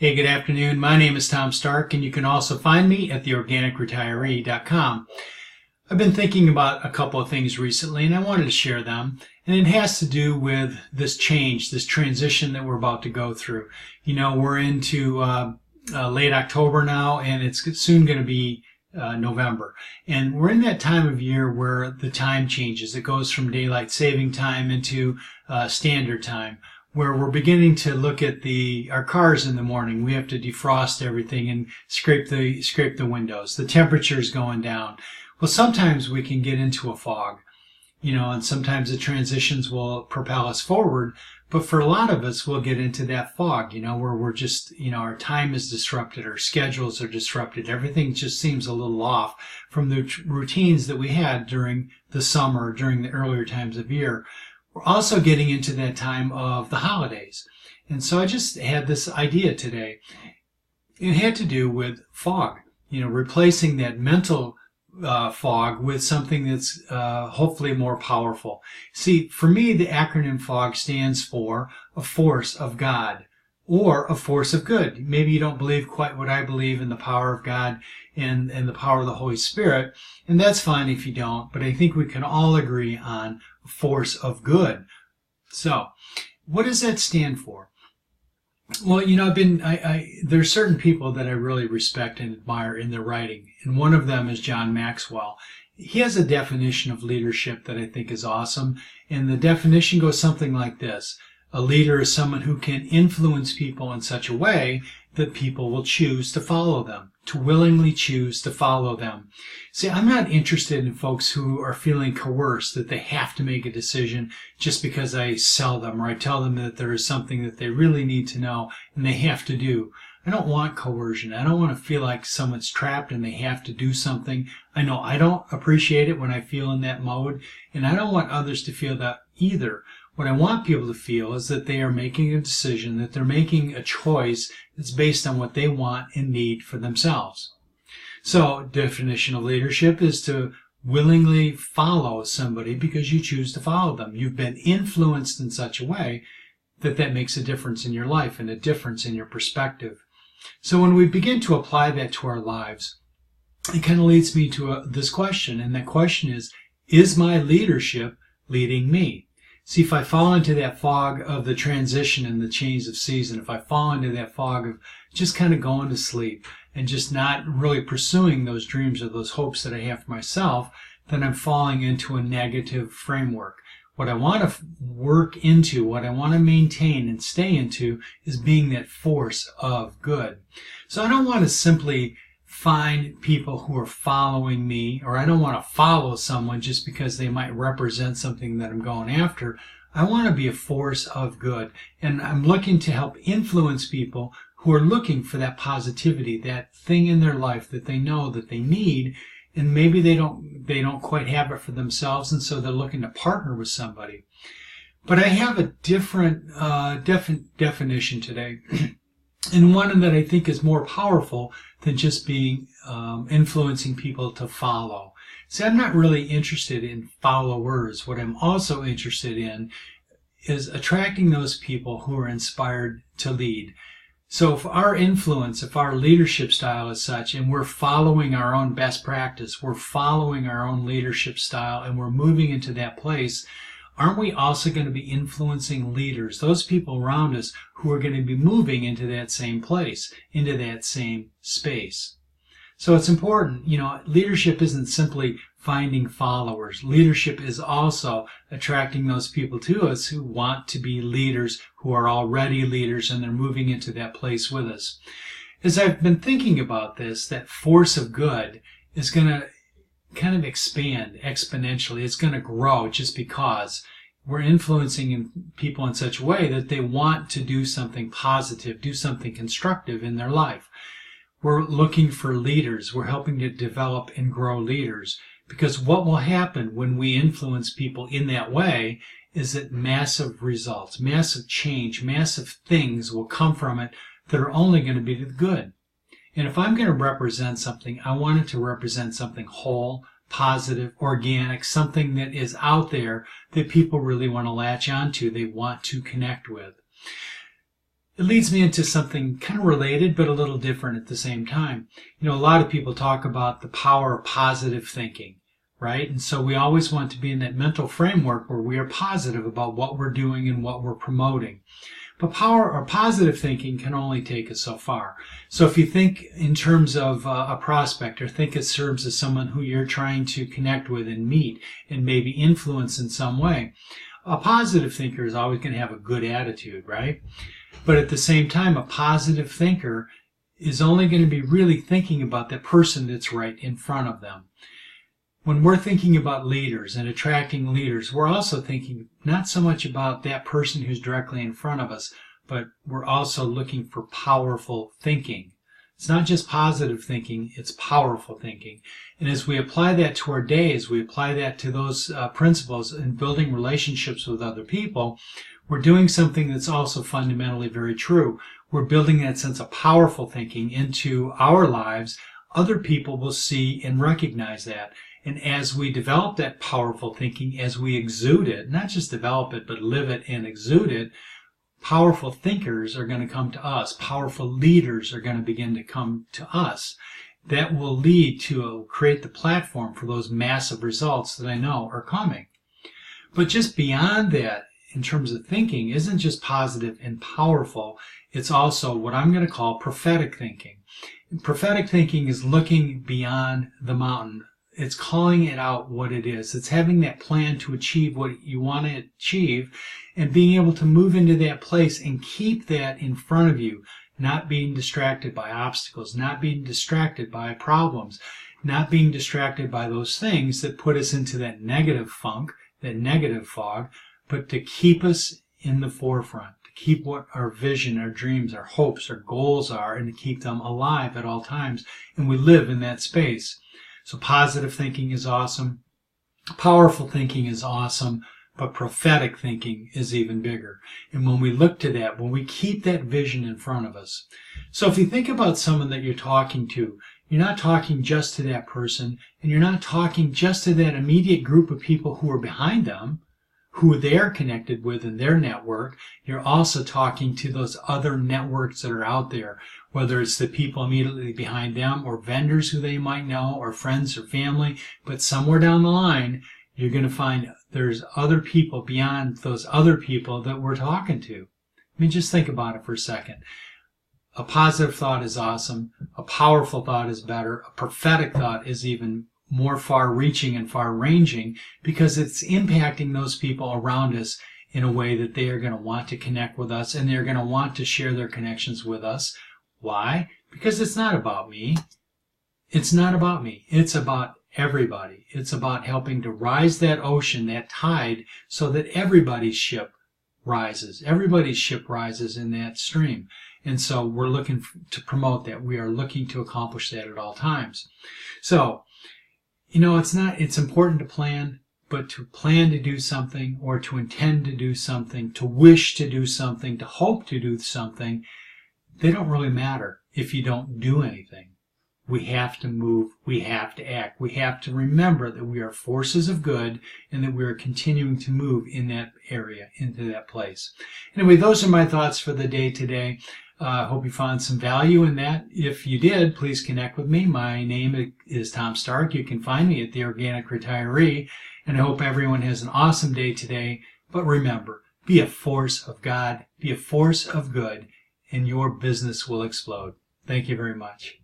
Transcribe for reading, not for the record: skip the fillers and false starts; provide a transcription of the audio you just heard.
Hey, good afternoon. My name is Tom Stark, and you can also find me at theorganicretiree.com. I've been thinking about a couple of things recently, and I wanted to share them. And it has to do with this change, this transition that we're about to go through. You know, we're into late October now, and it's soon going to be November. And we're in that time of year where the time changes. It goes from daylight saving time into standard time, where we're beginning to look at our cars in the morning. We have to defrost everything and scrape the windows. The temperature's going down. Well, sometimes we can get into a fog, and sometimes the transitions will propel us forward. But for a lot of us, we'll get into that fog, where we're just, our time is disrupted, our schedules are disrupted. Everything just seems a little off from the routines that we had during the summer, during the earlier times of year. We're also getting into that time of the holidays. And so I just had this idea today. It had to do with fog, replacing that mental fog with something that's hopefully more powerful. See, for me, the acronym FOG stands for a force of God or a force of good. Maybe you don't believe quite what I believe in the power of God and the power of the Holy Spirit, and that's fine if you don't, but I think we can all agree on a force of good. So, what does that stand for? Well, there's certain people that I really respect and admire in their writing, and one of them is John Maxwell. He has a definition of leadership that I think is awesome, and the definition goes something like this. A leader is someone who can influence people in such a way that people will choose to follow them, to willingly choose to follow them. See, I'm not interested in folks who are feeling coerced that they have to make a decision just because I sell them or I tell them that there is something that they really need to know and they have to do. I don't want coercion. I don't want to feel like someone's trapped and they have to do something. I know I don't appreciate it when I feel in that mode, and I don't want others to feel that either. What I want people to feel is that they are making a decision, that they're making a choice that's based on what they want and need for themselves. So, definition of leadership is to willingly follow somebody because you choose to follow them. You've been influenced in such a way that makes a difference in your life and a difference in your perspective. So when we begin to apply that to our lives, it kind of leads me to this question, and that question is my leadership leading me? See, if I fall into that fog of the transition and the change of season, if I fall into that fog of just kind of going to sleep and just not really pursuing those dreams or those hopes that I have for myself, then I'm falling into a negative framework. What I want to work into, what I want to maintain and stay into is being that force of good. So I don't want to simply find people who are following me, or I don't want to follow someone just because they might represent something that I'm going after. I want to be a force of good, and I'm looking to help influence people who are looking for that positivity, that thing in their life that they know that they need, and maybe they don't quite have it for themselves, and so they're looking to partner with somebody. But I have a different definition today. And one that I think is more powerful than just being influencing people to follow. See, I'm not really interested in followers. What I'm also interested in is attracting those people who are inspired to lead. So if our influence, if our leadership style is such, and we're following our own best practice, we're following our own leadership style, and we're moving into that place, aren't we also going to be influencing leaders, those people around us who are going to be moving into that same place, into that same space? So it's important, leadership isn't simply finding followers. Leadership is also attracting those people to us who want to be leaders, who are already leaders, and they're moving into that place with us. As I've been thinking about this, that force of good is going to kind of expand exponentially. It's going to grow just because we're influencing people in such a way that they want to do something positive, do something constructive in their life. We're looking for leaders. We're helping to develop and grow leaders, because what will happen when we influence people in that way is that massive results, massive change, massive things will come from it that are only going to be to the good. And if I'm going to represent something, I want it to represent something whole, positive, organic, something that is out there that people really want to latch onto, they want to connect with. it leads me into something kind of related, but a little different at the same time. A lot of people talk about the power of positive thinking, right? And so we always want to be in that mental framework where we are positive about what we're doing and what we're promoting. But power or positive thinking can only take us so far. So if you think in terms of a prospect, or think it serves as someone who you're trying to connect with and meet and maybe influence in some way, a positive thinker is always going to have a good attitude, right? But at the same time, a positive thinker is only going to be really thinking about that person that's right in front of them. When we're thinking about leaders and attracting leaders, we're also thinking not so much about that person who's directly in front of us, but we're also looking for powerful thinking. It's not just positive thinking, it's powerful thinking. And as we apply that to our day, as we apply that to those principles in building relationships with other people, we're doing something that's also fundamentally very true. We're building that sense of powerful thinking into our lives. Other people will see and recognize that. And as we develop that powerful thinking, as we exude it, not just develop it, but live it and exude it, powerful thinkers are going to come to us. Powerful leaders are going to begin to come to us. That will lead to create the platform for those massive results that I know are coming. But just beyond that, in terms of thinking, isn't just positive and powerful. It's also what I'm going to call prophetic thinking. Prophetic thinking is looking beyond the mountain. It's calling it out what it is. It's having that plan to achieve what you want to achieve and being able to move into that place and keep that in front of you, not being distracted by obstacles, not being distracted by problems, not being distracted by those things that put us into that negative funk, that negative fog, but to keep us in the forefront, to keep what our vision, our dreams, our hopes, our goals are, and to keep them alive at all times. And we live in that space. So positive thinking is awesome. Powerful thinking is awesome. But prophetic thinking is even bigger. And when we look to that, when we keep that vision in front of us. So if you think about someone that you're talking to, you're not talking just to that person, and you're not talking just to that immediate group of people who are behind them, who they're connected with in their network. You're also talking to those other networks that are out there, whether it's the people immediately behind them or vendors who they might know or friends or family. But somewhere down the line, you're going to find there's other people beyond those other people that we're talking to. I mean, just think about it for a second. A positive thought is awesome. A powerful thought is better. A prophetic thought is even more far-reaching and far-ranging because it's impacting those people around us in a way that they are going to want to connect with us and they're going to want to share their connections with us. Why? Because it's not about me. It's not about me. It's about everybody. It's about helping to rise that ocean, that tide, so that everybody's ship rises. Everybody's ship rises in that stream. And so we're looking to promote that. We are looking to accomplish that at all times. So, it's important to plan, but to plan to do something or to intend to do something, to wish to do something, to hope to do something, they don't really matter if you don't do anything. We have to move. We have to act. We have to remember that we are forces of good and that we are continuing to move in that area, into that place. Anyway, those are my thoughts for the day today. I hope you found some value in that. If you did, please connect with me. My name is Tom Stark. You can find me at The Organic Retiree. And I hope everyone has an awesome day today. But remember, be a force of God, be a force of good, and your business will explode. Thank you very much.